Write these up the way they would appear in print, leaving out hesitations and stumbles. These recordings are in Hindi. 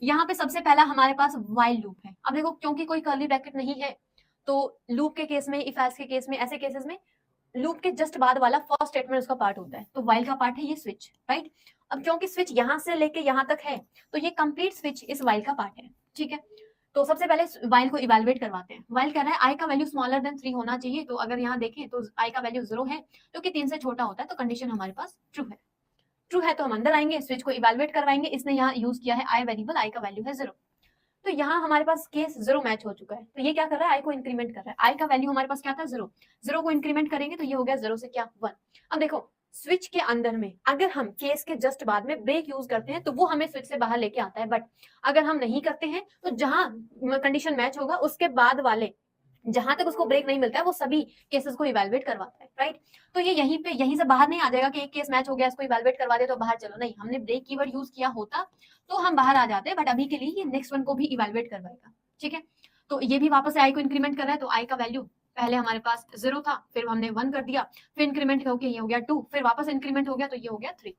यहाँ पे सबसे पहला हमारे पास व्हाइल लूप है। अब देखो क्योंकि कोई कर्ली ब्रैकेट नहीं है तो लूप के केस में, इफ एल्स के केस में, ऐसे केसेस में लूप के जस्ट बाद वाला फर्स्ट स्टेटमेंट उसका पार्ट होता है। तो व्हाइल का पार्ट है ये स्विच, राइट। अब क्योंकि स्विच यहां से लेके यहां तक है तो ये कंप्लीट स्विच इस व्हाइल का पार्ट है, ठीक है। तो सबसे पहले व्हाइल को इवैल्यूएट करवाते हैं। व्हाइल कह रहा है आई का वैल्यू स्मॉलर देन 3 होना चाहिए। तो अगर यहाँ देखें तो आई का वैल्यू 0 है जो कि 3 से छोटा होता है, तो कंडीशन हमारे पास ट्रू है। ट्रू है तो हम अंदर आएंगे, स्विच को इवैल्यूएट करवाएंगे। इसने यहाँ यूज किया है आई वेरिएबल, आई का वैल्यू है 0। तो यहाँ हमारे पास केस 0 मैच हो चुका है। तो ये क्या कर रहा है, आई को इंक्रीमेंट कर रहा है। आई का वैल्यू हमारे पास क्या था 0, 0 को इंक्रीमेंट करेंगे तो ये हो गया 0 से क्या 1। अब देखो स्विच के अंदर में अगर हम केस के जस्ट बाद में ब्रेक यूज करते हैं तो वो हमें स्विच से बाहर लेके आता है, बट अगर हम नहीं करते हैं तो जहां कंडीशन मैच होगा उसके बाद वाले जहां तक उसको ब्रेक नहीं मिलता है वो सभी केसेस को इवैल्यूएट करवाता है, राइट। तो ये यहीं से बाहर नहीं आ जाएगा कि एक केस मैच हो गया इसको इवैल्यूएट करवा दे तो बाहर चलो, नहीं, हमने ब्रेक कीवर्ड यूज किया होता तो हम बाहर आ जाते हैं, बट अभी के लिए ये नेक्स्ट वन को भी इवैल्यूएट करवाएगा, ठीक है। तो ये भी वापस से आई को इंक्रीमेंट कर रहा है। तो आई का वैल्यू पहले हमारे पास 0 था, फिर हमने 1 कर दिया, फिर इंक्रीमेंट होकर ये हो गया 2, फिर वापस इंक्रीमेंट हो गया तो ये हो गया 3।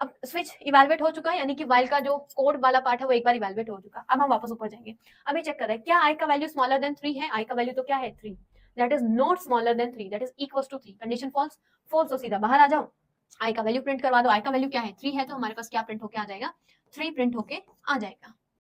अब स्विच इवैल्यूएट हो चुका है, यानी कि व्हाइल का जो कोड वाला पार्ट है वो एक बार इवैल्यूएट हो चुका। अब हम वापस ऊपर जाएंगे, अभी चेक कर रहे हैं क्या आई का वैल्यू स्मॉलर देन 3 है। आई का वैल्यू तो क्या है 3, that is not smaller than 3, that is equals to 3। Condition false, false तो सीधा बाहर आ जाओ, आई का वैल्यू प्रिंट करवा दो। आई का वैल्यू क्या है 3 है तो हमारे पास क्या प्रिंट होके आ जाएगा 3 प्रिंट होके आ जाएगा।